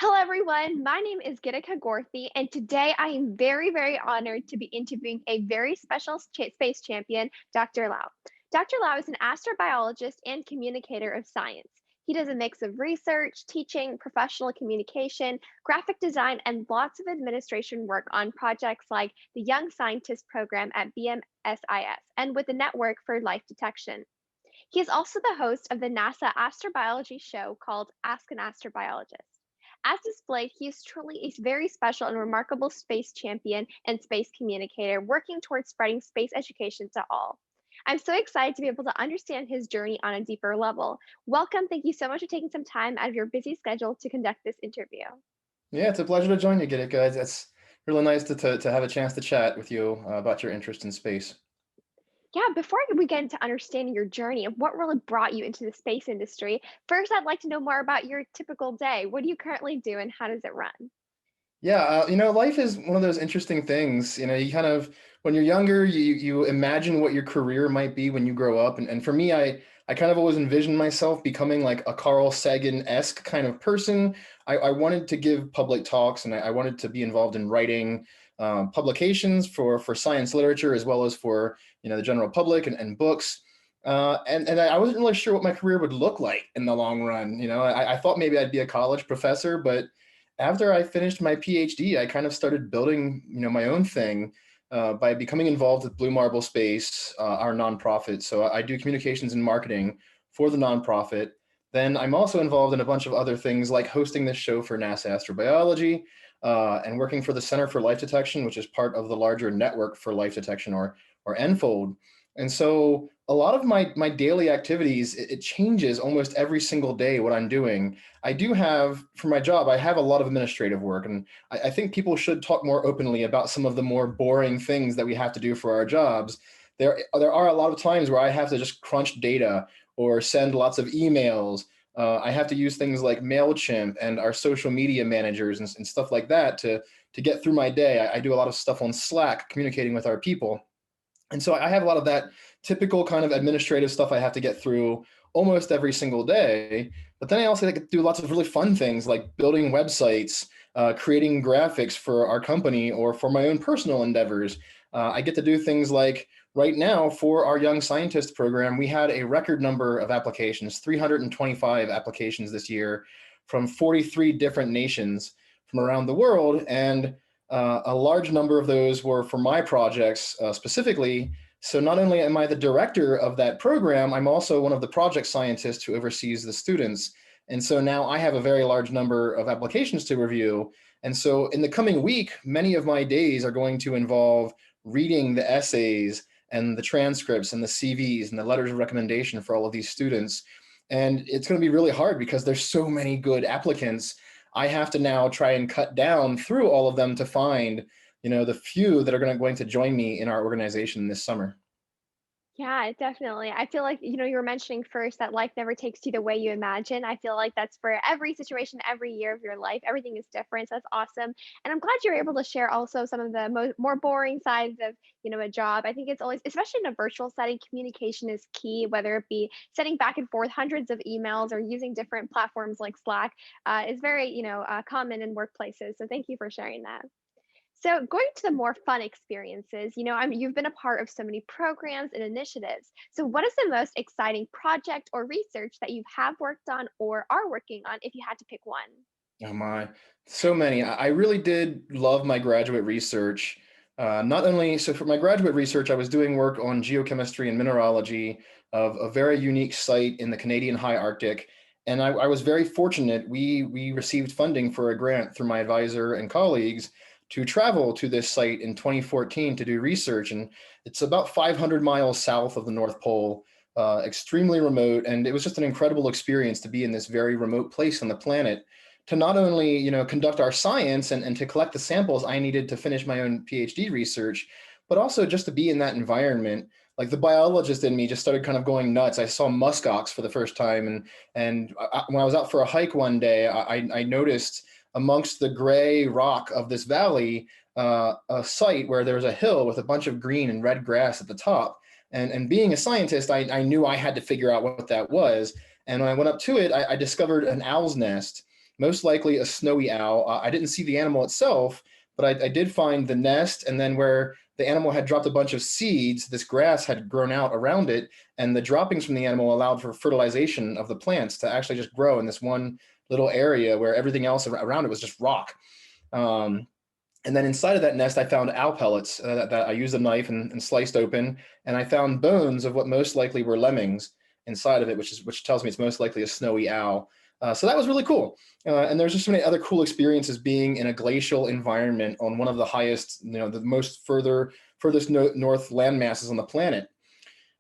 Hello, everyone. My name is Gitika Gorthy, and today I am very honored to be interviewing a very special space champion, Dr. Lau. Dr. Lau is an astrobiologist and communicator of science. He does a mix of research, teaching, professional communication, graphic design, and lots of administration work on projects like the Young Scientist Program at BMSIS and with the Network for Life Detection. He is also the host of the NASA Astrobiology show called Ask an Astrobiologist. As displayed, he is truly a very special and remarkable space champion and space communicator working towards spreading space education to all. I'm so excited to be able to understand his journey on a deeper level. Welcome. Thank you so much for taking some time out of your busy schedule to conduct this interview. Yeah, it's a pleasure to join you, Gitta, guys. It's really nice to have a chance to chat with you about your interest in space. Yeah, before we get into understanding your journey and what really brought you into the space industry, first I'd like to know more about your typical day. What do you currently do and how does it run? Yeah, life is one of those interesting things. You kind of when you're younger, you imagine what your career might be when you grow up, and for me, I kind of always envisioned myself becoming like a Carl Sagan-esque kind of person. I wanted to give public talks, and I wanted to be involved in writing publications for science literature as well as for the general public and books. And I wasn't really sure what my career would look like in the long run. I thought maybe I'd be a college professor, but after I finished my PhD, I kind of started building, my own thing by becoming involved with Blue Marble Space, our nonprofit. So I do communications and marketing for the nonprofit. Then I'm also involved in a bunch of other things like hosting this show for NASA Astrobiology and working for the Center for Life Detection, which is part of the larger Network for Life Detection or NFOLD. And so a lot of my daily activities, it changes almost every single day what I'm doing. I do have, for my job, I have a lot of administrative work, and I think people should talk more openly about some of the more boring things that we have to do for our jobs. There are a lot of times where I have to just crunch data or send lots of emails. I have to use things like MailChimp and our social media managers and stuff like that to get through my day. I do a lot of stuff on Slack, communicating with our people. And so I have a lot of that typical kind of administrative stuff I have to get through almost every single day. But then I also get to do lots of really fun things like building websites, creating graphics for our company or for my own personal endeavors. I get to do things like right now for our Young Scientist program, we had a record number of applications, 325 applications this year from 43 different nations from around the world. And a large number of those were for my projects specifically. So not only am I the director of that program, I'm also one of the project scientists who oversees the students. And so now I have a very large number of applications to review. And so in the coming week, many of my days are going to involve reading the essays and the transcripts and the CVs and the letters of recommendation for all of these students. And it's going to be really hard because there's so many good applicants. I have to now try and cut down through all of them to find, the few that are going to join me in our organization this summer. Yeah, definitely. I feel like, you were mentioning first that life never takes you the way you imagine. I feel like that's for every situation, every year of your life. Everything is different. So that's awesome. And I'm glad you're able to share also some of the more boring sides of, a job. I think it's always, especially in a virtual setting, communication is key, whether it be sending back and forth hundreds of emails or using different platforms like Slack is very, common in workplaces. So thank you for sharing that. So, going to the more fun experiences, you've been a part of so many programs and initiatives. So, what is the most exciting project or research that you have worked on or are working on if you had to pick one? Oh my, so many. I really did love my graduate research. Not only, so for my graduate research, I was doing work on geochemistry and mineralogy of a very unique site in the Canadian High Arctic. And I was very fortunate. We received funding for a grant through my advisor and colleagues to travel to this site in 2014 to do research. And it's about 500 miles south of the North Pole, extremely remote. And it was just an incredible experience to be in this very remote place on the planet to not only conduct our science and to collect the samples I needed to finish my own PhD research, but also just to be in that environment. Like the biologist in me just started kind of going nuts. I saw muskox for the first time, and when I was out for a hike one day, I noticed amongst the gray rock of this valley a site where there was a hill with a bunch of green and red grass at the top. And being a scientist, I knew I had to figure out what that was. And when I went up to it, I discovered an owl's nest. most likely a snowy owl. I didn't see the animal itself, but I did find the nest, and then where the animal had dropped a bunch of seeds, this grass had grown out around it, and the droppings from the animal allowed for fertilization of the plants to actually just grow in this one little area where everything else around it was just rock. Um, and then inside of that nest, I found owl pellets that I used a knife and sliced open, and I found bones of what most likely were lemmings inside of it, which tells me it's most likely a snowy owl. So that was really cool. And there's just so many other cool experiences being in a glacial environment on one of the highest, the most furthest north land masses on the planet.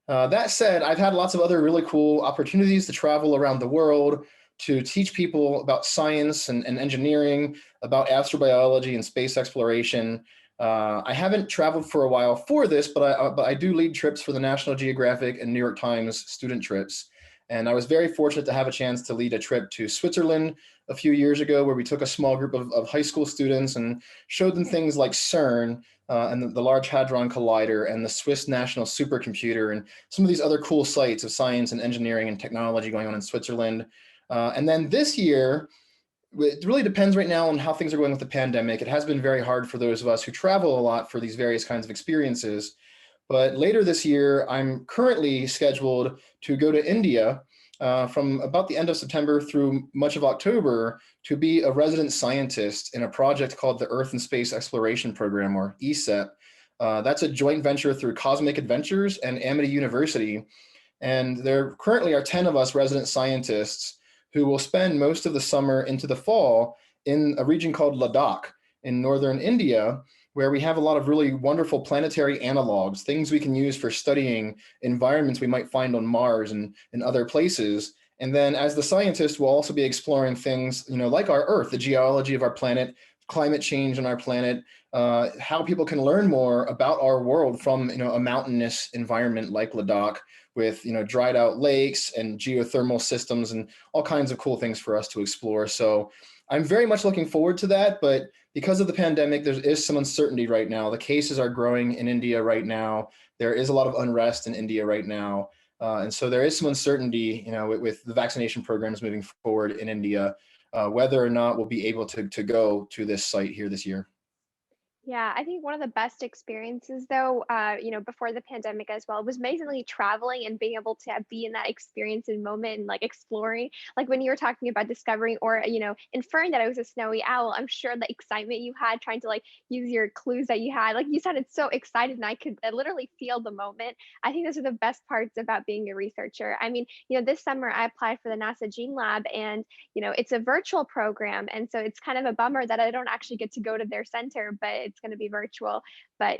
That said, I've had lots of other really cool opportunities to travel around the world to teach people about science and engineering, about astrobiology and space exploration. I haven't traveled for a while for this, but I do lead trips for the National Geographic and New York Times student trips. And I was very fortunate to have a chance to lead a trip to Switzerland a few years ago, where we took a small group of high school students and showed them things like CERN, and the Large Hadron Collider, and the Swiss National Supercomputer, and some of these other cool sites of science and engineering and technology going on in Switzerland. And then this year, it really depends right now on how things are going with the pandemic. It has been very hard for those of us who travel a lot for these various kinds of experiences. But later this year, I'm currently scheduled to go to India from about the end of September through much of October to be a resident scientist in a project called the Earth and Space Exploration Program, or ESEP. That's a joint venture through Cosmic Adventures and Amity University. And there currently are 10 of us resident scientists who will spend most of the summer into the fall in a region called Ladakh in northern India, where we have a lot of really wonderful planetary analogs, things we can use for studying environments we might find on Mars and other places. And then as the scientist, we'll also be exploring things, like our Earth, the geology of our planet, climate change on our planet, how people can learn more about our world from, a mountainous environment like Ladakh with, dried out lakes and geothermal systems and all kinds of cool things for us to explore. So I'm very much looking forward to that, but because of the pandemic, there is some uncertainty right now. The cases are growing in India right now. There is a lot of unrest in India right now. And so there is some uncertainty, with the vaccination programs moving forward in India, whether or not we'll be able to go to this site here this year. Yeah, I think one of the best experiences though, before the pandemic as well, was amazingly traveling and being able to be in that experience and moment and like exploring. Like when you were talking about discovering or, inferring that it was a snowy owl, I'm sure the excitement you had trying to like use your clues that you had, like you sounded so excited and I literally feel the moment. I think those are the best parts about being a researcher. I mean, this summer I applied for the NASA Gene Lab and, it's a virtual program. And so it's kind of a bummer that I don't actually get to go to their center, but it's going to be virtual. But,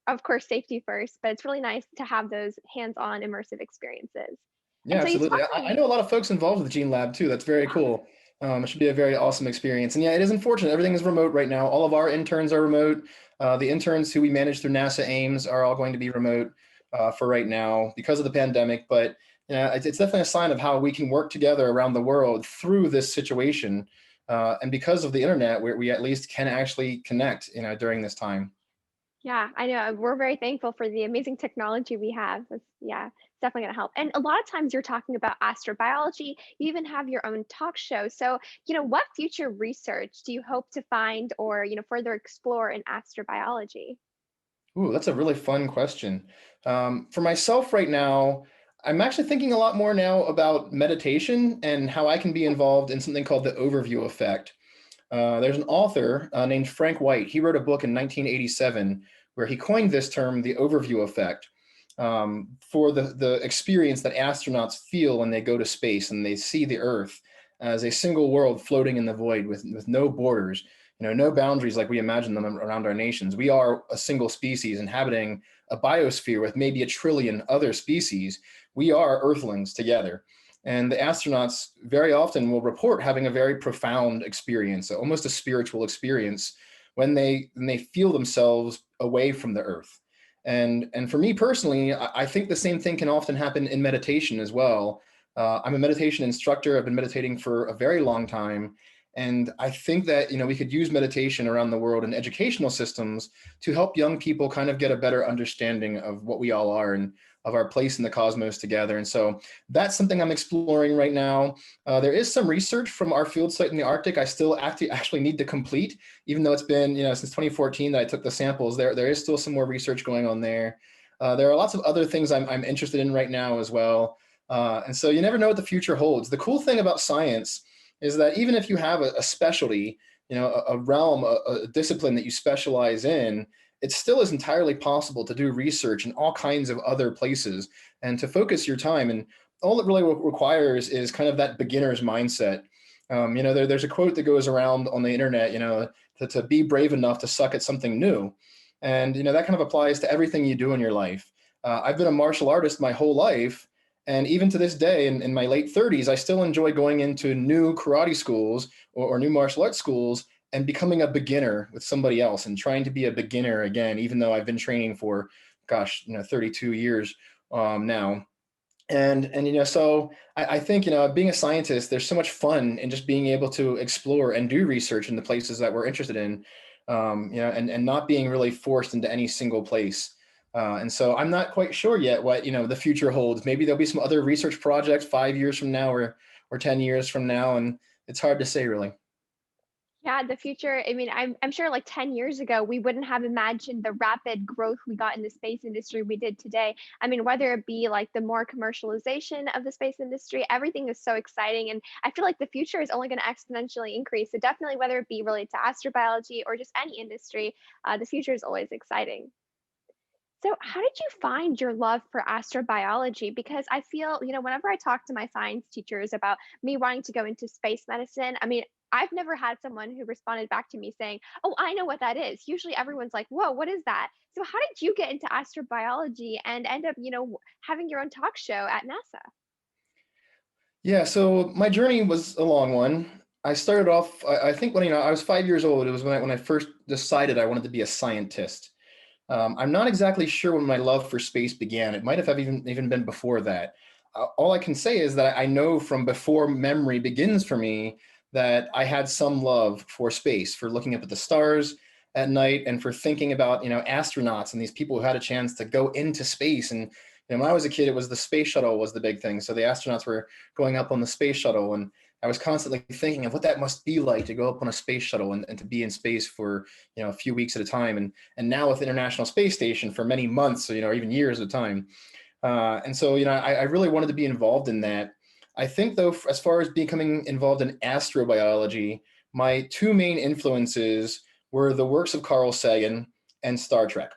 of course, safety first. But it's really nice to have those hands on immersive experiences. Yeah, And so you absolutely. talked I on, know a lot of folks involved with the Gene Lab too. That's very yeah, cool. It should be a very awesome experience. And yeah, it is unfortunate. Everything is remote right now. All of our interns are remote. The interns who we manage through NASA Ames are all going to be remote for right now because of the pandemic. But it's definitely a sign of how we can work together around the world through this situation. And because of the internet, we at least can actually connect, during this time. yeah, I know. We're very thankful for the amazing technology we have. Yeah, it's definitely going to help. And a lot of times you're talking about astrobiology. You even have your own talk show. So, what future research do you hope to find or, further explore in astrobiology? Ooh, that's a really fun question. For myself right now, I'm actually thinking a lot more now about meditation and how I can be involved in something called the overview effect. There's an author named Frank White. He wrote a book in 1987 where he coined this term, the overview effect, for the experience that astronauts feel when they go to space and they see the Earth as a single world floating in the void with no borders, no boundaries like we imagine them around our nations. We are a single species inhabiting a biosphere with maybe a trillion other species. We are Earthlings together. And the astronauts very often will report having a very profound experience, almost a spiritual experience, when they feel themselves away from the Earth. And for me personally, I think the same thing can often happen in meditation as well. I'm a meditation instructor. I've been meditating for a very long time. And I think that, we could use meditation around the world in educational systems to help young people kind of get a better understanding of what we all are and of our place in the cosmos together. And so that's something I'm exploring right now. There is some research from our field site in the Arctic I still actually need to complete, even though it's been, since 2014 that I took the samples. There is still some more research going on there. There are lots of other things I'm interested in right now as well. And so you never know what the future holds. The cool thing about science is that even if you have a specialty, a realm, a discipline that you specialize in, it still is entirely possible to do research in all kinds of other places and to focus your time. And all it really requires is kind of that beginner's mindset. There's a quote that goes around on the internet, to be brave enough to suck at something new. And, that kind of applies to everything you do in your life. I've been a martial artist my whole life. And even to this day, in my late 30s, I still enjoy going into new karate schools or new martial arts schools and becoming a beginner with somebody else and trying to be a beginner again, even though I've been training for, 32 years now. And so I think, being a scientist, there's so much fun in just being able to explore and do research in the places that we're interested in, and not being really forced into any single place. And so I'm not quite sure yet what, the future holds. Maybe there'll be some other research projects 5 years from now or 10 years from now. And it's hard to say, really. Yeah, the future, I mean, I'm sure like 10 years ago, we wouldn't have imagined the rapid growth we got in the space industry we did today. I mean, whether it be like the more commercialization of the space industry, everything is so exciting. And I feel like the future is only going to exponentially increase. So definitely, whether it be related to astrobiology or just any industry, the future is always exciting. So, how did you find your love for astrobiology? Because I feel, whenever I talk to my science teachers about me wanting to go into space medicine, I mean, I've never had someone who responded back to me saying, "Oh, I know what that is." Usually everyone's like, "Whoa, what is that?" So, how did you get into astrobiology and end up, having your own talk show at NASA? Yeah, so my journey was a long one. I started off, I think when I was 5 years old, it was when I first decided I wanted to be a scientist. I'm not exactly sure when my love for space began. It might have even been before that. All I can say is that I know from before memory begins for me that I had some love for space, for looking up at the stars at night, and for thinking about astronauts and these people who had a chance to go into space. And when I was a kid, it was the space shuttle was the big thing. So the astronauts were going up on the space shuttle, and I was constantly thinking of what that must be like to go up on a space shuttle and to be in space for a few weeks at a time. And now with the International Space Station for many months, or even years at a time. And so, I really wanted to be involved in that. I think, though, as far as becoming involved in astrobiology, my two main influences were the works of Carl Sagan and Star Trek.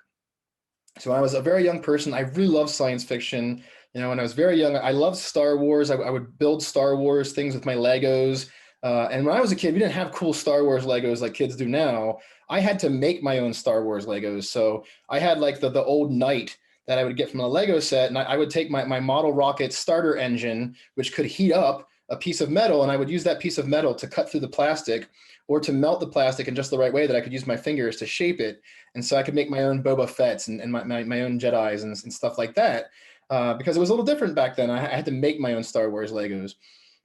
So when I was a very young person, I really loved science fiction. When I was very young, I loved Star Wars. I would build Star Wars things with my Legos. And when I was a kid, we didn't have cool Star Wars Legos like kids do now. I had to make my own Star Wars Legos. So I had like the old Knight that I would get from a Lego set, and I would take my model rocket starter engine, which could heat up a piece of metal, and I would use that piece of metal to cut through the plastic or to melt the plastic in just the right way that I could use my fingers to shape it. And so I could make my own Boba Fett's and my own Jedis and stuff like that. Because it was a little different back then. I had to make my own Star Wars Legos.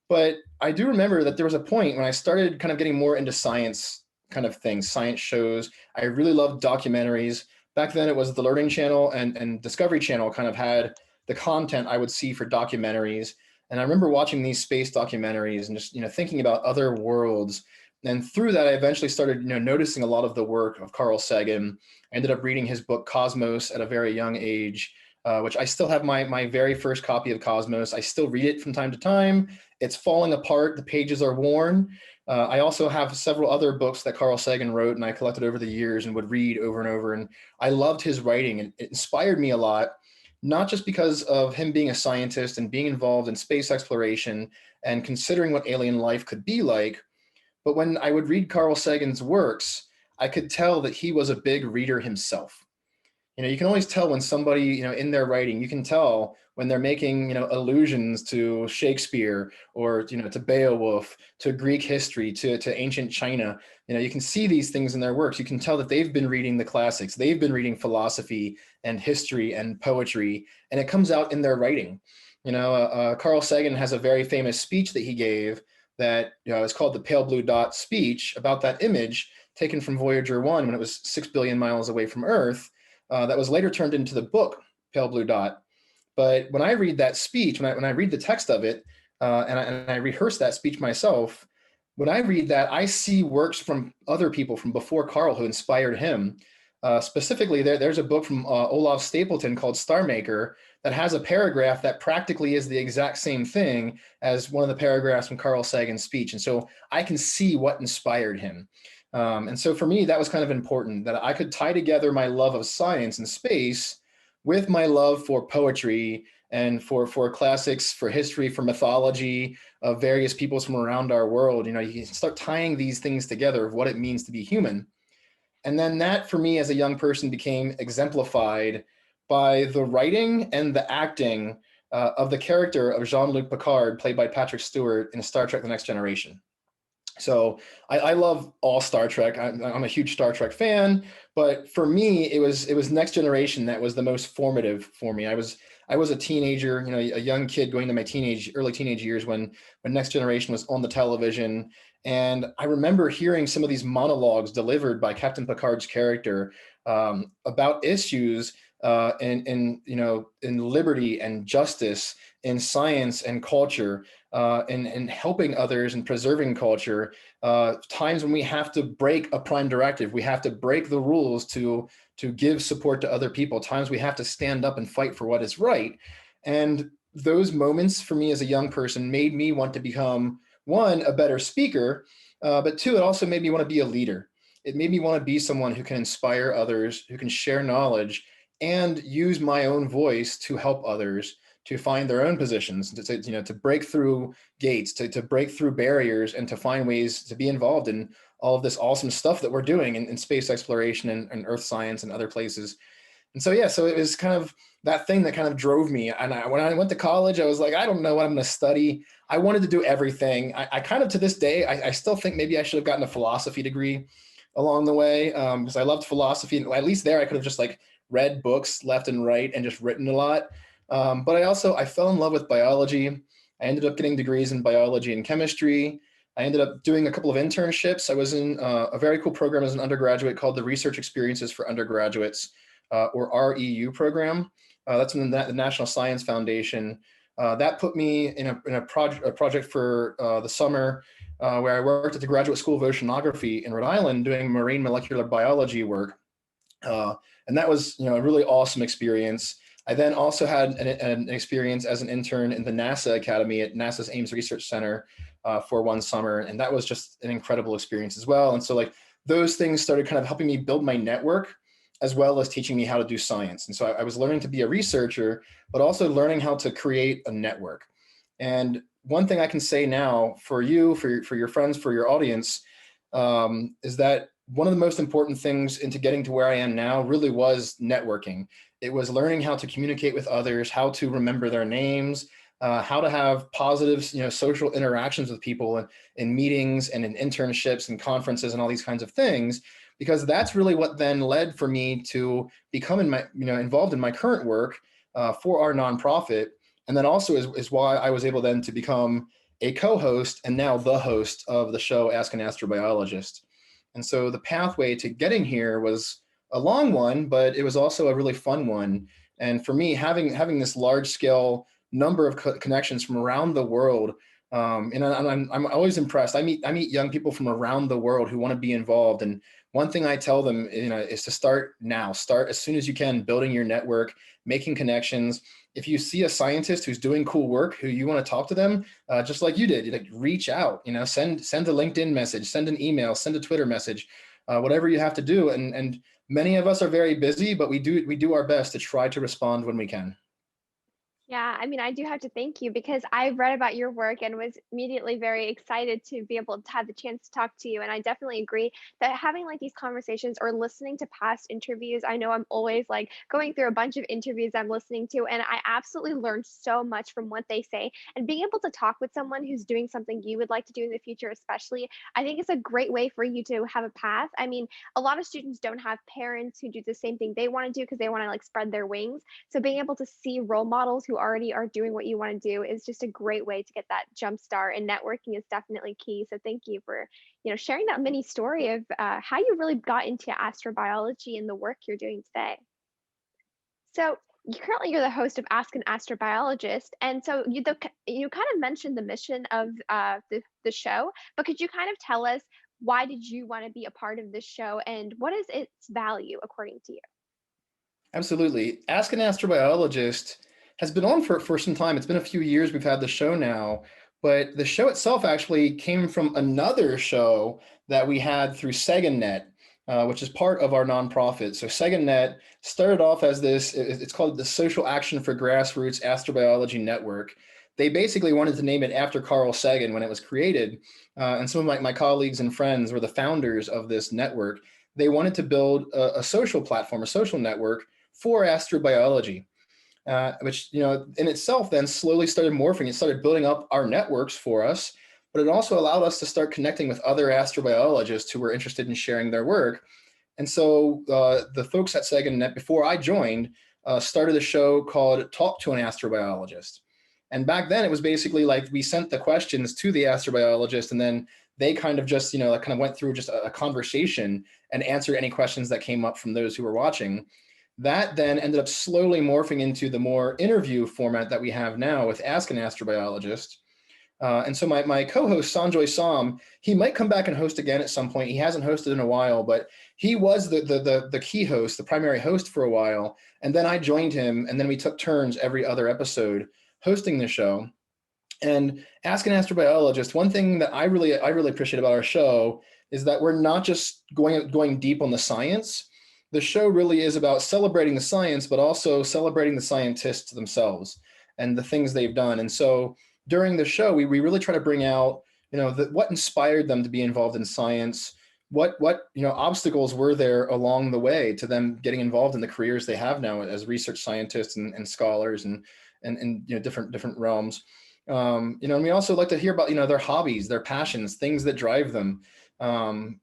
But I do remember that there was a point when I started kind of getting more into science kind of things, science shows. I really loved documentaries. Back then it was the Learning Channel and Discovery Channel kind of had the content I would see for documentaries. And I remember watching these space documentaries and just, thinking about other worlds. And through that, I eventually started, noticing a lot of the work of Carl Sagan. I ended up reading his book Cosmos at a very young age, which I still have my very first copy of Cosmos. I still read it from time to time. It's falling apart. The pages are worn. I also have several other books that Carl Sagan wrote, and I collected over the years and would read over and over. And I loved his writing, and it inspired me a lot, not just because of him being a scientist and being involved in space exploration and considering what alien life could be like, but when I would read Carl Sagan's works, I could tell that he was a big reader himself. You can always tell when somebody, in their writing, you can tell when they're making, allusions to Shakespeare or, to Beowulf, to Greek history, to ancient China. You can see these things in their works. You can tell that they've been reading the classics. They've been reading philosophy and history and poetry, and it comes out in their writing. Carl Sagan has a very famous speech that he gave that is called the Pale Blue Dot speech about that image taken from Voyager 1 when it was 6 billion miles away from Earth. That was later turned into the book Pale Blue Dot. But when I read that speech, when I read the text of it, and I rehearse that speech myself, when I read that, I see works from other people from before Carl who inspired him. Specifically, there's a book from Olaf Stapleton called Star Maker that has a paragraph that practically is the exact same thing as one of the paragraphs from Carl Sagan's speech. And so I can see what inspired him. And so for me, that was kind of important that I could tie together my love of science and space with my love for poetry and for classics, for history, for mythology of various peoples from around our world. You know, you can start tying these things together of what it means to be human. And then that for me as a young person became exemplified by the writing and the acting of the character of Jean-Luc Picard, played by Patrick Stewart in Star Trek: The Next Generation. So I love all Star Trek. I'm a huge Star Trek fan, but for me, it was Next Generation that was the most formative for me. I was a teenager, you know, a young kid going to my early teenage years when Next Generation was on the television, and I remember hearing some of these monologues delivered by Captain Picard's character about issues in liberty and justice, in science and culture, and helping others and preserving culture, times when we have to break a prime directive, we have to break the rules to give support to other people, times we have to stand up and fight for what is right. And those moments for me as a young person made me want to become, one, a better speaker, but two, it also made me want to be a leader. It made me want to be someone who can inspire others, who can share knowledge, and use my own voice to help others to find their own positions, to break through gates, to break through barriers, and to find ways to be involved in all of this awesome stuff that we're doing in space exploration and earth science and other places. And so, yeah, so it was kind of that thing that kind of drove me. And when I went to college, I was like, I don't know what I'm going to study. I wanted to do everything. I kind of, to this day, I still think maybe I should have gotten a philosophy degree along the way, because I loved philosophy. And at least there I could have just like read books left and right and just written a lot. But I fell in love with biology. I ended up getting degrees in biology and chemistry. I ended up doing a couple of internships. I was in a very cool program as an undergraduate called the Research Experiences for Undergraduates, or REU program. That's in the National Science Foundation. That put me in a project for the summer, where I worked at the Graduate School of Oceanography in Rhode Island doing marine molecular biology work. And that was, a really awesome experience. I then also had an experience as an intern in the NASA Academy at NASA's Ames Research Center for one summer. And that was just an incredible experience as well. And so like those things started kind of helping me build my network as well as teaching me how to do science. And so I was learning to be a researcher, but also learning how to create a network. And one thing I can say now for you, for your friends, for your audience, is that one of the most important things into getting to where I am now really was networking. It was learning how to communicate with others, how to remember their names, how to have positive, social interactions with people in meetings and in internships and conferences and all these kinds of things, because that's really what then led for me to become involved in my current work for our nonprofit. And then also is why I was able then to become a co-host and now the host of the show Ask an Astrobiologist. And so the pathway to getting here was a long one, but it was also a really fun one. And for me, having this large scale number of connections from around the world, and I'm always impressed. I meet young people from around the world who want to be involved. And one thing I tell them, is to start now. Start as soon as you can, building your network, making connections. If you see a scientist who's doing cool work, who you want to talk to them, just like you did, like reach out. Send a LinkedIn message, send an email, send a Twitter message, whatever you have to do. And many of us are very busy, but we do our best to try to respond when we can. Yeah, I mean, I do have to thank you because I read about your work and was immediately very excited to be able to have the chance to talk to you. And I definitely agree that having like these conversations or listening to past interviews, I know I'm always like going through a bunch of interviews I'm listening to, and I absolutely learned so much from what they say. And being able to talk with someone who's doing something you would like to do in the future, especially, I think it's a great way for you to have a path. I mean, a lot of students don't have parents who do the same thing they want to do because they want to like spread their wings. So being able to see role models who already are doing what you want to do is just a great way to get that jump start. And networking is definitely key. So thank you for sharing that mini story of how you really got into astrobiology and the work you're doing today. So currently you're the host of Ask an Astrobiologist, and so you kind of mentioned the mission of the show, but could you kind of tell us why did you want to be a part of this show, and what is its value according to you? Absolutely. Ask an Astrobiologist has been on for some time. It's been a few years we've had the show now, but the show itself actually came from another show that we had through SegaNet, which is part of our nonprofit. So SegaNet started off as it's called the Social Action for Grassroots Astrobiology Network. They basically wanted to name it after Carl Sagan when it was created. And some of my colleagues and friends were the founders of this network. They wanted to build a social platform, a social network for astrobiology, which in itself then slowly started morphing. It started building up our networks for us, but it also allowed us to start connecting with other astrobiologists who were interested in sharing their work. And so the folks at SegaNet, before I joined, started a show called Talk to an Astrobiologist. And back then it was basically like we sent the questions to the astrobiologist, and then they kind of just, like kind of went through just a conversation and answered any questions that came up from those who were watching. That then ended up slowly morphing into the more interview format that we have now with Ask an Astrobiologist. And so my co-host Sanjoy Sam, he might come back and host again at some point. He hasn't hosted in a while, but he was the key host, the primary host for a while. And then I joined him, and then we took turns every other episode hosting the show. And Ask an Astrobiologist, one thing that I really appreciate about our show is that we're not just going deep on the science. The show really is about celebrating the science, but also celebrating the scientists themselves and the things they've done. And so during the show, we really try to bring out, what inspired them to be involved in science, what obstacles were there along the way to them getting involved in the careers they have now as research scientists and scholars and different realms. And we also like to hear about their hobbies, their passions, things that drive them.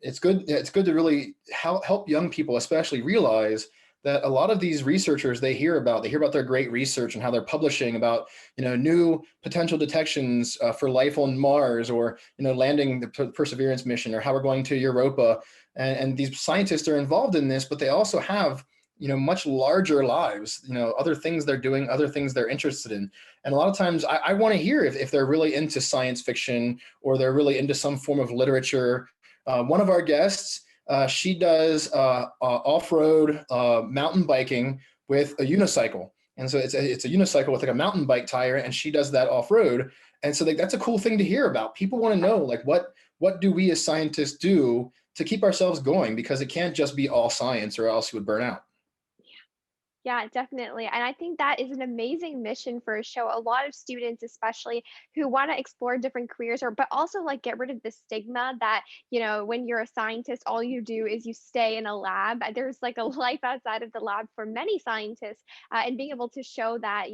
It's good to really help young people especially realize that a lot of these researchers they hear about their great research and how they're publishing about new potential detections for life on Mars, or landing the Perseverance mission, or how we're going to Europa, and these scientists are involved in this, but they also have much larger lives, other things they're doing, other things they're interested in. And a lot of times I want to hear if they're really into science fiction or they're really into some form of literature. One of our guests, she does off-road mountain biking with a unicycle. And so it's a unicycle with like a mountain bike tire, and she does that off-road. And so that's a cool thing to hear about. People want to know, like, what do we as scientists do to keep ourselves going? Because it can't just be all science, or else you would burn out. Yeah, definitely. And I think that is an amazing mission for a show. A lot of students, especially who want to explore different careers, or but also like get rid of the stigma that, when you're a scientist, all you do is you stay in a lab. There's like a life outside of the lab for many scientists, and being able to show that,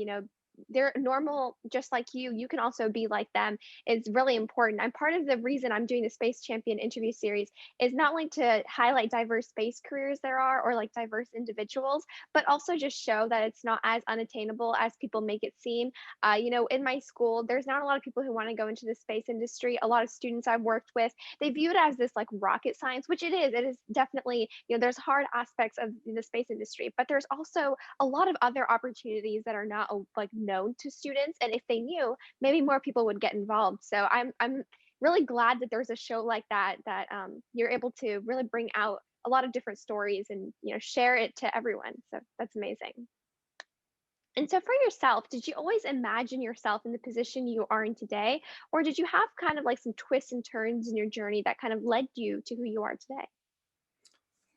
they're normal just like you can also be like them is really important. And part of the reason I'm doing the Space Champion interview series is not only to highlight diverse space careers there are, or like diverse individuals, but also just show that it's not as unattainable as people make it seem. In my school, there's not a lot of people who want to go into the space industry. A lot of students I've worked with, they view it as this like rocket science, which it is. It is definitely, there's hard aspects of the space industry, but there's also a lot of other opportunities that are not like known to students. And if they knew, maybe more people would get involved. So I'm really glad that there's a show like that you're able to really bring out a lot of different stories and share it to everyone. So that's amazing. And so for yourself, did you always imagine yourself in the position you are in today, or did you have kind of like some twists and turns in your journey that kind of led you to who you are today?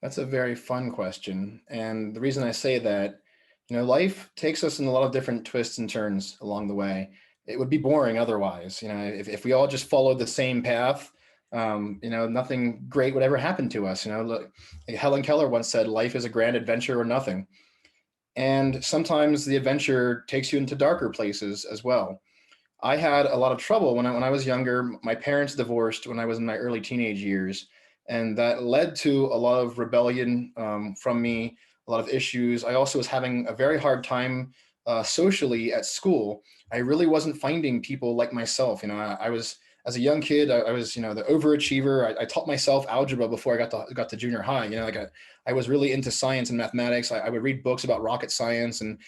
That's a very fun question. And the reason I say that, life takes us in a lot of different twists and turns along the way. It would be boring otherwise. If we all just followed the same path, nothing great would ever happen to us. Look, like Helen Keller once said, life is a grand adventure or nothing. And sometimes the adventure takes you into darker places as well. I had a lot of trouble when I was younger. My parents divorced when I was in my early teenage years, and that led to a lot of rebellion from me, a lot of issues. I also was having a very hard time socially at school. I really wasn't finding people like myself. I was as a young kid, I was, the overachiever. I taught myself algebra before I got to junior high. I was really into science and mathematics. I would read books about rocket science, and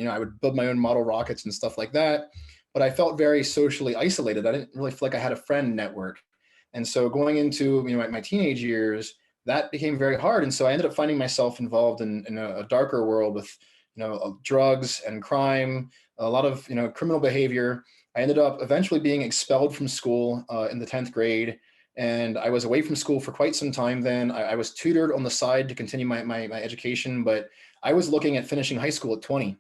I would build my own model rockets and stuff like that. But I felt very socially isolated. I didn't really feel like I had a friend network. And so going into my teenage years, that became very hard. And so I ended up finding myself involved in a darker world with drugs and crime, a lot of criminal behavior. I ended up eventually being expelled from school in the 10th grade. And I was away from school for quite some time then. I was tutored on the side to continue my education, but I was looking at finishing high school at 20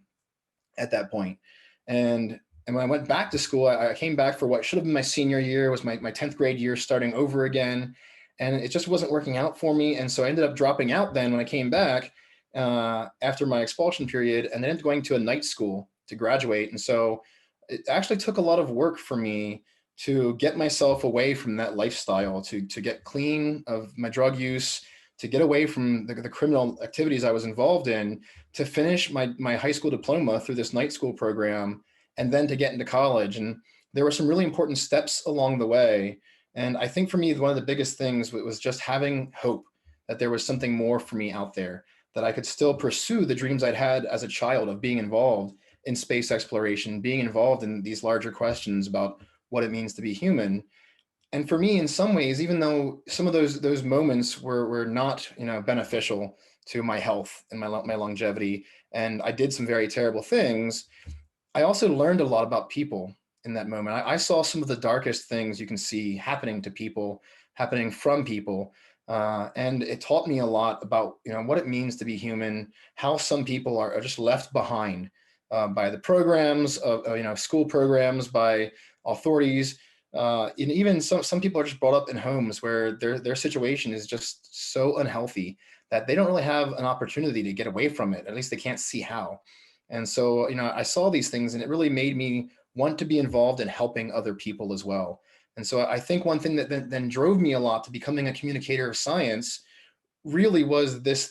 at that point. And when I went back to school, I came back for what should have been my senior year. It was my 10th grade year starting over again. And it just wasn't working out for me. And so I ended up dropping out then when I came back after my expulsion period, and then ended up going to a night school to graduate. And so it actually took a lot of work for me to get myself away from that lifestyle, to get clean of my drug use, to get away from the criminal activities I was involved in, to finish my high school diploma through this night school program, and then to get into college. And there were some really important steps along the way. And I think for me, one of the biggest things was just having hope that there was something more for me out there, that I could still pursue the dreams I'd had as a child of being involved in space exploration, being involved in these larger questions about what it means to be human. And for me, in some ways, even though some of those moments were not beneficial to my health and my longevity, and I did some very terrible things, I also learned a lot about people in that moment. I saw some of the darkest things you can see happening to people, happening from people. And it taught me a lot about what it means to be human, how some people are just left behind by the programs of school programs, by authorities, and even some people are just brought up in homes where their situation is just so unhealthy that they don't really have an opportunity to get away from it. At least they can't see how. And so I saw these things, and it really made me want to be involved in helping other people as well. And so I think one thing that then drove me a lot to becoming a communicator of science really was this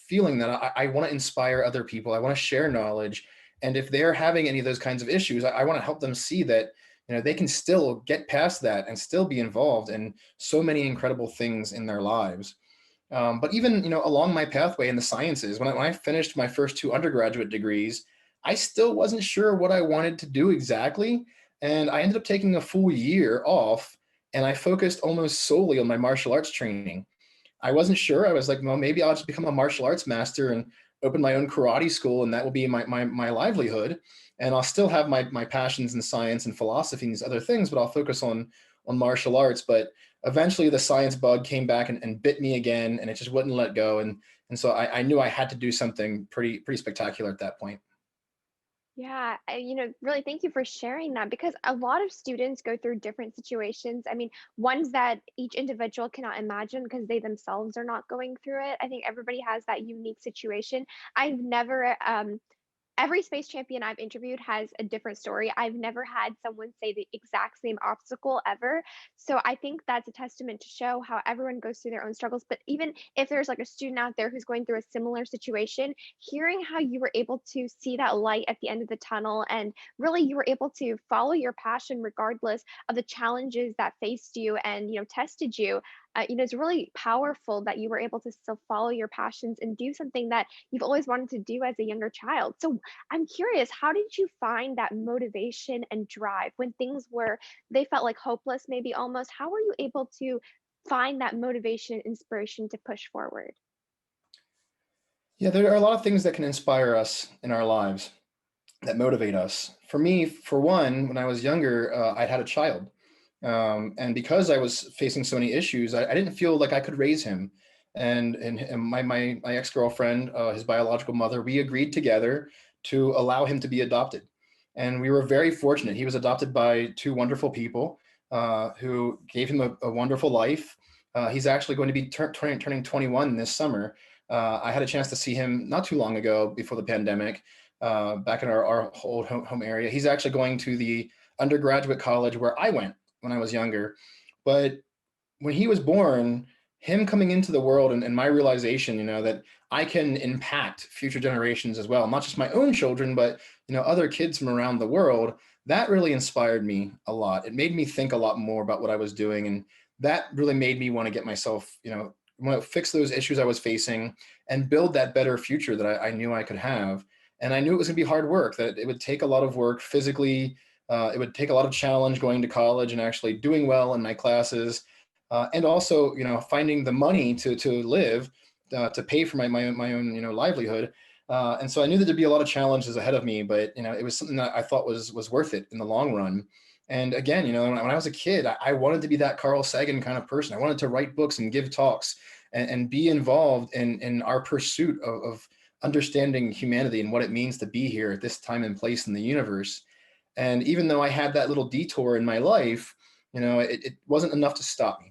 feeling that I want to inspire other people. I want to share knowledge. And if they're having any of those kinds of issues, I want to help them see that they can still get past that and still be involved in so many incredible things in their lives. But even along my pathway in the sciences, when I finished my first two undergraduate degrees, I still wasn't sure what I wanted to do exactly, and I ended up taking a full year off, and I focused almost solely on my martial arts training. I wasn't sure. I was like, well, maybe I'll just become a martial arts master and open my own karate school, and that will be my livelihood. And I'll still have my passions in science and philosophy and these other things, but I'll focus on martial arts. But eventually the science bug came back and bit me again, and it just wouldn't let go. And so I knew I had to do something pretty spectacular at that point. Yeah, really thank you for sharing that because a lot of students go through different situations. I mean, ones that each individual cannot imagine because they themselves are not going through it. I think everybody has that unique situation. I've never every space champion I've interviewed has a different story. I've never had someone say the exact same obstacle ever. So I think that's a testament to show how everyone goes through their own struggles. But even if there's like a student out there who's going through a similar situation, hearing how you were able to see that light at the end of the tunnel and really you were able to follow your passion regardless of the challenges that faced you and tested you, it's really powerful that you were able to still follow your passions and do something that you've always wanted to do as a younger child. So I'm curious, how did you find that motivation and drive when things were, they felt like hopeless, maybe almost? How were you able to find that motivation and inspiration to push forward? Yeah, there are a lot of things that can inspire us in our lives, that motivate us. For me, for one, when I was younger, I had a child. And because I was facing so many issues, I didn't feel like I could raise him. And my ex-girlfriend, his biological mother, we agreed together to allow him to be adopted. And we were very fortunate. He was adopted by two wonderful people who gave him a wonderful life. He's actually going to be turning 21 this summer. I had a chance to see him not too long ago before the pandemic, back in our old home area. He's actually going to the undergraduate college where I went when I was younger. But when he was born, him coming into the world and my realization, that I can impact future generations as well, not just my own children, but other kids from around the world. that really inspired me a lot. It made me think a lot more about what I was doing. And that really made me want to get myself, want to fix those issues I was facing and build that better future that I knew I could have. And I knew it was going to be hard work, that it would take a lot of work physically. It would take a lot of challenge going to college and actually doing well in my classes. And also, finding the money to live, to pay for my own, livelihood. And so I knew that there'd be a lot of challenges ahead of me, but it was something that I thought was worth it in the long run. And again, when I was a kid, I wanted to be that Carl Sagan kind of person. I wanted to write books and give talks and be involved in our pursuit of understanding humanity and what it means to be here at this time and place in the universe. And even though I had that little detour in my life, it wasn't enough to stop me.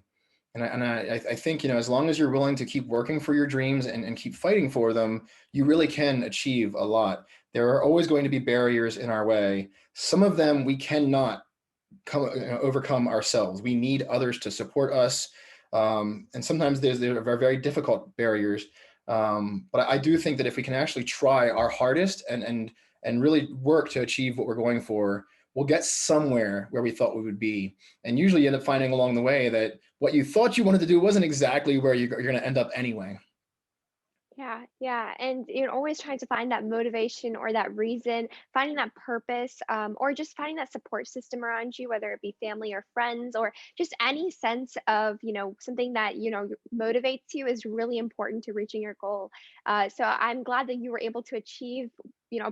And I think, as long as you're willing to keep working for your dreams and keep fighting for them, you really can achieve a lot. There are always going to be barriers in our way. Some of them we cannot overcome ourselves. We need others to support us. And sometimes there are very difficult barriers. But I do think that if we can actually try our hardest and really work to achieve what we're going for, we'll get somewhere where we thought we would be. And usually you end up finding along the way that what you thought you wanted to do wasn't exactly where you're going to end up anyway. Yeah, yeah. And you're always trying to find that motivation or that reason, finding that purpose, or just finding that support system around you, whether it be family or friends, or just any sense of, something that, motivates you is really important to reaching your goal. So I'm glad that you were able to achieve,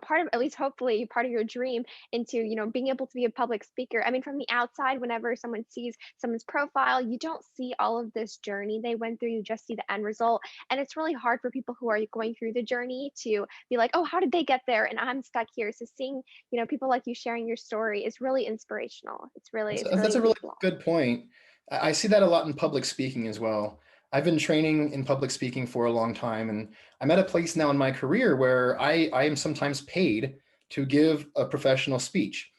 part of, at least hopefully, part of your dream into, being able to be a public speaker. I mean, from the outside, whenever someone sees someone's profile, you don't see all of this journey they went through, you just see the end result. And it's really hard for people who are going through the journey to be like, oh, how did they get there? And I'm stuck here. So seeing, people like you sharing your story is really inspirational. It's That's really a really beautiful. good point. I see that a lot in public speaking as well. I've been training in public speaking for a long time, and I'm at a place now in my career where I am sometimes paid to give a professional speech.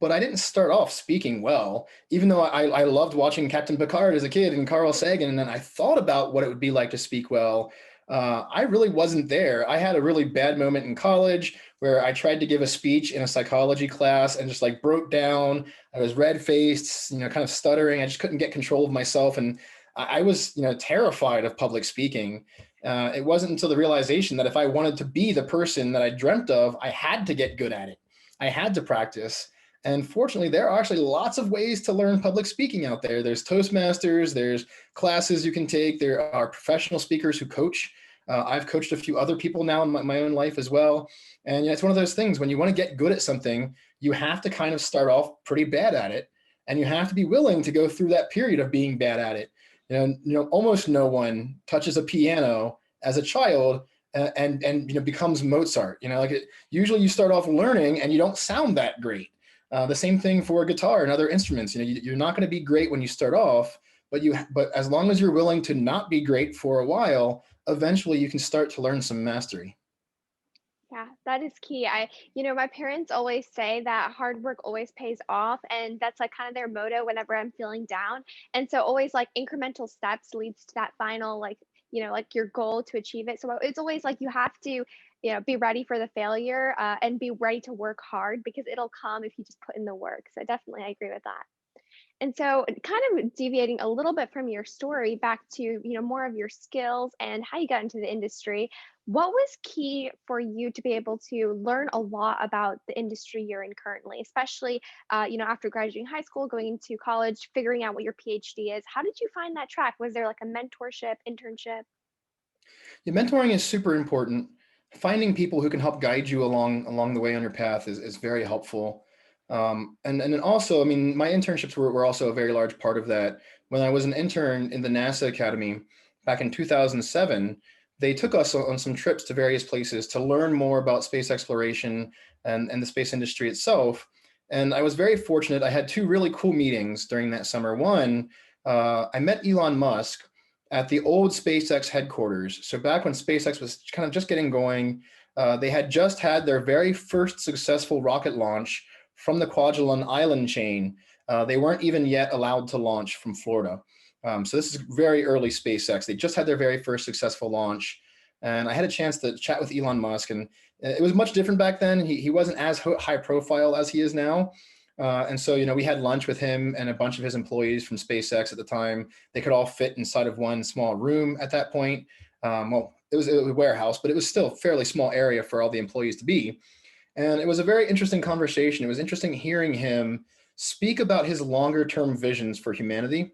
But I didn't start off speaking well, even though I loved watching Captain Picard as a kid and Carl Sagan. And then I thought about what it would be like to speak well. I really wasn't there. I had a really bad moment in college where I tried to give a speech in a psychology class and just like broke down. I was red faced, kind of stuttering. I just couldn't get control of myself. And I was, terrified of public speaking. It wasn't until the realization that if I wanted to be the person that I dreamt of, I had to get good at it. I had to practice. And fortunately, there are actually lots of ways to learn public speaking out there. There's Toastmasters, there's classes you can take, there are professional speakers who coach. I've coached a few other people now in my own life as well. And it's one of those things when you want to get good at something, you have to kind of start off pretty bad at it. And you have to be willing to go through that period of being bad at it. Almost no one touches a piano as a child and becomes Mozart. Usually you start off learning and you don't sound that great. The same thing for guitar and other instruments. You're not going to be great when you start off, but as long as you're willing to not be great for a while, eventually you can start to learn some mastery. Yeah, that is key. My parents always say that hard work always pays off, and that's like kind of their motto whenever I'm feeling down. And so always like incremental steps leads to that final like your goal to achieve it. So it's always like you have to, be ready for the failure, and be ready to work hard because it'll come if you just put in the work. So definitely I agree with that. And so kind of deviating a little bit from your story back to, more of your skills and how you got into the industry, what was key for you to be able to learn a lot about the industry you're in currently, especially, after graduating high school, going into college, figuring out what your PhD is? How did you find that track? Was there like a mentorship, internship? Yeah, mentoring is super important. Finding people who can help guide you along the way on your path is very helpful. And then also, I mean, my internships were also a very large part of that. When I was an intern in the NASA Academy back in 2007, they took us on some trips to various places to learn more about space exploration and the space industry itself. And I was very fortunate. I had two really cool meetings during that summer. One, I met Elon Musk at the old SpaceX headquarters. So back when SpaceX was kind of just getting going, they had just had their very first successful rocket launch from the Kwajalein Island chain. They weren't even yet allowed to launch from Florida. So this is very early SpaceX. They just had their very first successful launch. And I had a chance to chat with Elon Musk, and it was much different back then. He wasn't as high profile as he is now. And so, we had lunch with him and a bunch of his employees from SpaceX at the time. They could all fit inside of one small room at that point. Well, it was a warehouse, but it was still a fairly small area for all the employees to be. And it was a very interesting conversation. It was interesting hearing him speak about his longer term visions for humanity.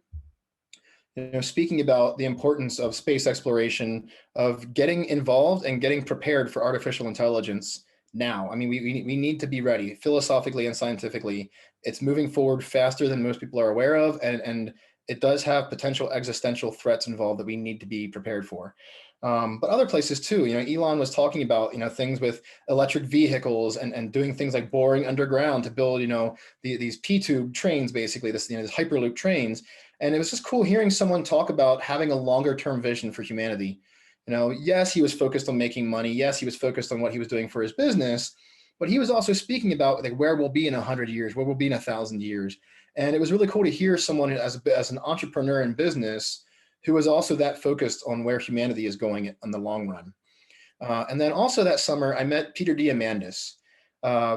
Speaking about the importance of space exploration, of getting involved and getting prepared for artificial intelligence now. I mean, we need to be ready philosophically and scientifically. It's moving forward faster than most people are aware of, and it does have potential existential threats involved that we need to be prepared for. But other places too, Elon was talking about, things with electric vehicles and doing things like boring underground to build, these P-tube trains, basically, this Hyperloop trains. And it was just cool hearing someone talk about having a longer term vision for humanity. Yes, he was focused on making money. Yes, he was focused on what he was doing for his business, but he was also speaking about like where we'll be in 100 years, where we'll be in 1,000 years. And it was really cool to hear someone as an entrepreneur in business who was also that focused on where humanity is going in the long run. And then also that summer, I met Peter Diamandis.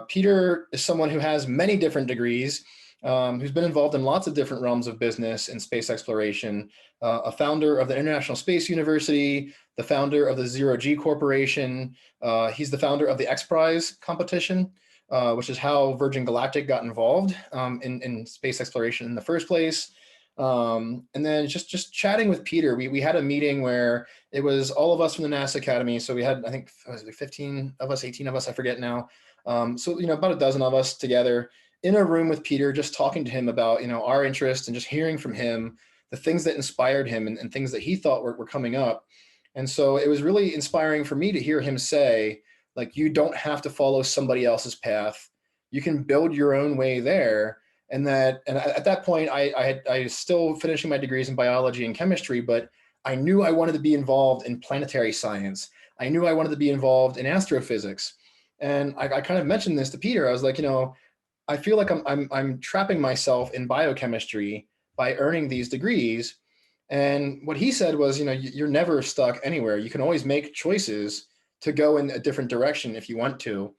Peter is someone who has many different degrees, who's been involved in lots of different realms of business and space exploration, a founder of the International Space University, the founder of the Zero G Corporation. He's the founder of the X Prize competition, which is how Virgin Galactic got involved in space exploration in the first place. And then just chatting with Peter, we had a meeting where it was all of us from the NASA Academy. So we had, I think, 15 of us, 18 of us, I forget now. So, about a dozen of us together in a room with Peter, just talking to him about, our interest and just hearing from him the things that inspired him and things that he thought were coming up. And so it was really inspiring for me to hear him say, like, you don't have to follow somebody else's path. You can build your own way there. And at that point, I was still finishing my degrees in biology and chemistry, but I knew I wanted to be involved in planetary science. I knew I wanted to be involved in astrophysics. And I kind of mentioned this to Peter. I was like, I feel like I'm trapping myself in biochemistry by earning these degrees. And what he said was, you're never stuck anywhere. You can always make choices to go in a different direction if you want to.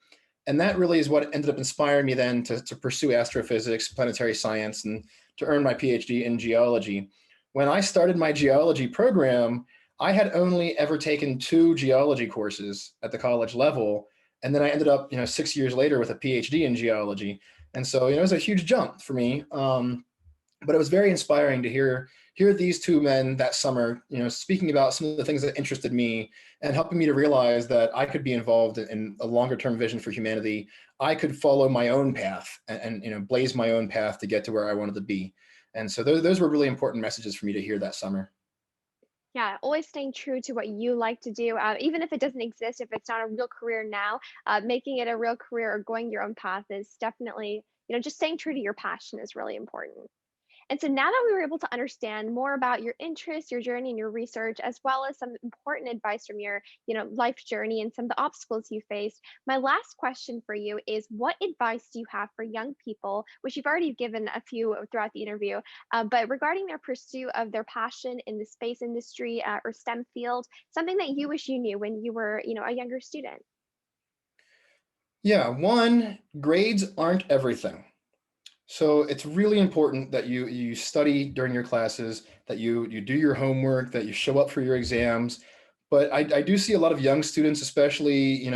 And that really is what ended up inspiring me then to pursue astrophysics, planetary science, and to earn my PhD in geology. When I started my geology program, I had only ever taken 2 geology courses at the college level. And then I ended up, 6 years later with a PhD in geology. And so, it was a huge jump for me. But it was very inspiring to hear these 2 men that summer, speaking about some of the things that interested me and helping me to realize that I could be involved in a longer term vision for humanity. I could follow my own path and blaze my own path to get to where I wanted to be. And so those were really important messages for me to hear that summer. Yeah, always staying true to what you like to do, even if it doesn't exist, if it's not a real career now, making it a real career or going your own path is definitely, just staying true to your passion is really important. And so now that we were able to understand more about your interests, your journey, and your research, as well as some important advice from your, life journey and some of the obstacles you faced, my last question for you is, what advice do you have for young people, which you've already given a few throughout the interview, but regarding their pursuit of their passion in the space industry or STEM field, something that you wish you knew when you were, a younger student? Yeah, one, grades aren't everything. So it's really important that you study during your classes, that you do your homework, that you show up for your exams. But I do see a lot of young students, especially,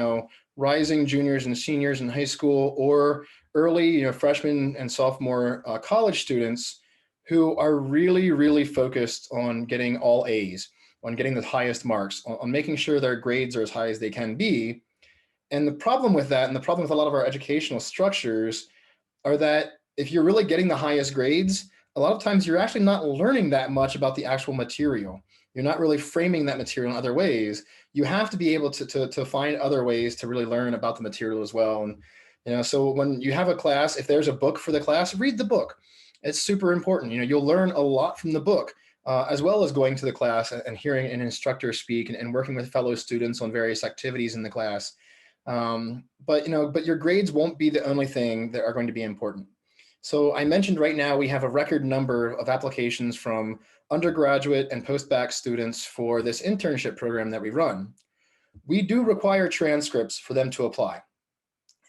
rising juniors and seniors in high school, or early, freshmen and sophomore college students who are really, really focused on getting all A's, on getting the highest marks, on making sure their grades are as high as they can be. And the problem with that, and the problem with a lot of our educational structures, are that if you're really getting the highest grades, a lot of times you're actually not learning that much about the actual material. You're not really framing that material in other ways. You have to be able to find other ways to really learn about the material as well. And so when you have a class, if there's a book for the class, read the book. It's super important. You'll learn a lot from the book, as well as going to the class and hearing an instructor speak and working with fellow students on various activities in the class. But your grades won't be the only thing that are going to be important. So I mentioned right now we have a record number of applications from undergraduate and post-bac students for this internship program that we run. we do require transcripts for them to apply.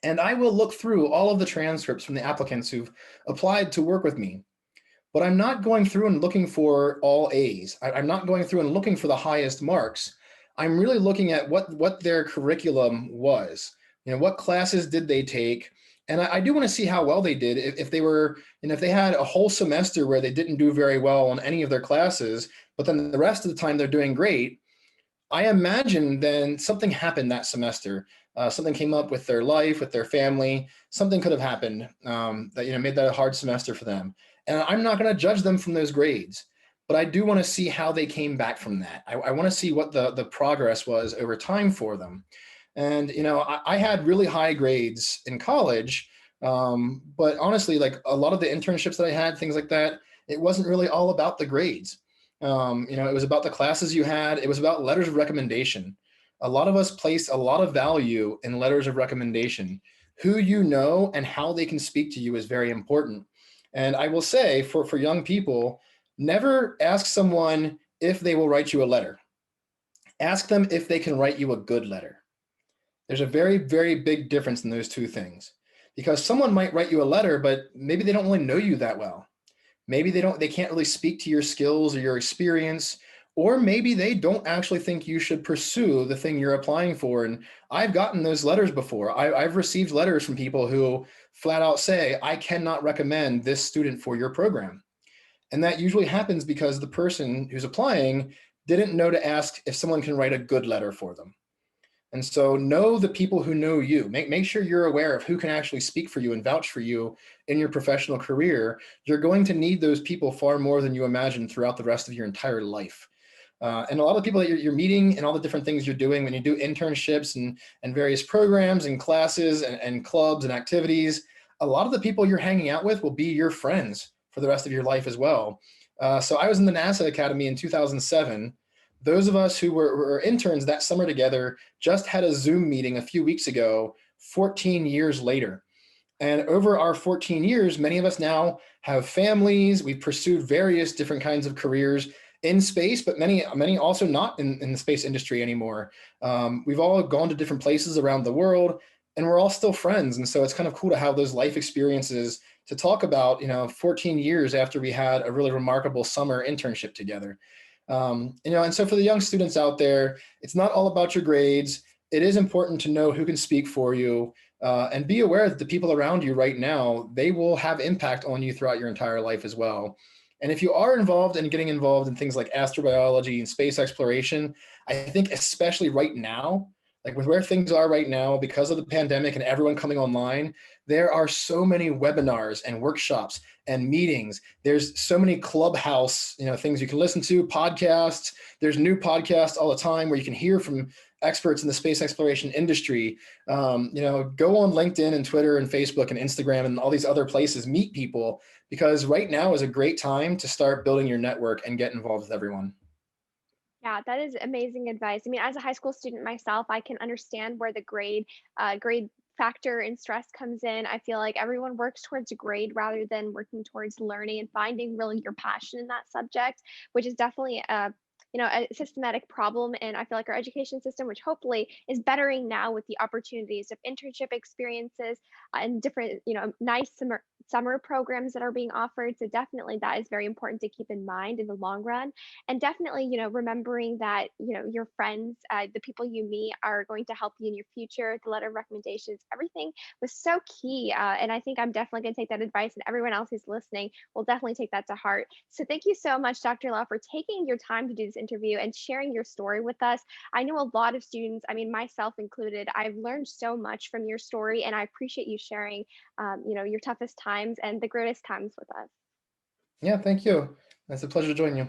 And I will look through all of the transcripts from the applicants who've applied to work with me. But I'm not going through and looking for all A's. I'm not going through and looking for the highest marks. I'm really looking at what their curriculum was. What classes did they take? And I do want to see how well they did. If they were, if they had a whole semester where they didn't do very well on any of their classes, but then the rest of the time they're doing great, I imagine then something happened that semester. Something came up with their life, with their family. Something could have happened that made that a hard semester for them. And I'm not going to judge them from those grades, but I do want to see how they came back from that. I want to see what the progress was over time for them. And I had really high grades in college, but honestly, like a lot of the internships that I had, things like that, it wasn't really all about the grades. It was about the classes you had. It was about letters of recommendation. A lot of us place a lot of value in letters of recommendation. Who you know and how they can speak to you is very important. And I will say for young people, never ask someone if they will write you a letter. Ask them if they can write you a good letter. There's a very, very big difference in those two things, because someone might write you a letter, but maybe they don't really know you that well. Maybe they can't really speak to your skills or your experience, or maybe they don't actually think you should pursue the thing you're applying for. And I've gotten those letters before. I've received letters from people who flat out say, I cannot recommend this student for your program. And that usually happens because the person who's applying didn't know to ask if someone can write a good letter for them. And so know the people who know you. Make sure you're aware of who can actually speak for you and vouch for you in your professional career. You're going to need those people far more than you imagine throughout the rest of your entire life. And a lot of people that you're meeting and all the different things you're doing when you do internships and various programs and classes and clubs and activities, a lot of the people you're hanging out with will be your friends for the rest of your life as well. So I was in the NASA Academy in 2007. Those of us who were interns that summer together just had a Zoom meeting a few weeks ago, 14 years later. And over our 14 years, many of us now have families. We've pursued various different kinds of careers in space, but many also not in the space industry anymore. We've all gone to different places around the world, and we're all still friends. And so it's kind of cool to have those life experiences to talk about, 14 years after we had a really remarkable summer internship together. And so for the young students out there, it's not all about your grades. It is important to know who can speak for you, and be aware that the people around you right now, they will have impact on you throughout your entire life as well. And if you are involved in getting involved in things like astrobiology and space exploration, I think especially right now, like with where things are right now, because of the pandemic and everyone coming online, there are so many webinars and workshops and meetings. There's so many clubhouse, things you can listen to, podcasts. There's new podcasts all the time where you can hear from experts in the space exploration industry. Go on LinkedIn and Twitter and Facebook and Instagram and all these other places, meet people, because right now is a great time to start building your network and get involved with everyone. Yeah, that is amazing advice. I mean, as a high school student myself, I can understand where the grade factor and stress comes in. I feel like everyone works towards a grade rather than working towards learning and finding really your passion in that subject, which is definitely a systematic problem. And I feel like our education system, which hopefully is bettering now with the opportunities of internship experiences and different, nice summer programs that are being offered. So definitely that is very important to keep in mind in the long run. And definitely, remembering that, your friends, the people you meet are going to help you in your future. The letter of recommendations, everything was so key. And I think I'm definitely going to take that advice, and everyone else who's listening will definitely take that to heart. So thank you so much, Dr. Lau, for taking your time to do this interview and sharing your story with us. I know a lot of students, I mean, myself included, I've learned so much from your story, and I appreciate you sharing, your toughest times and the greatest times with us. Yeah, thank you. It's a pleasure to join you.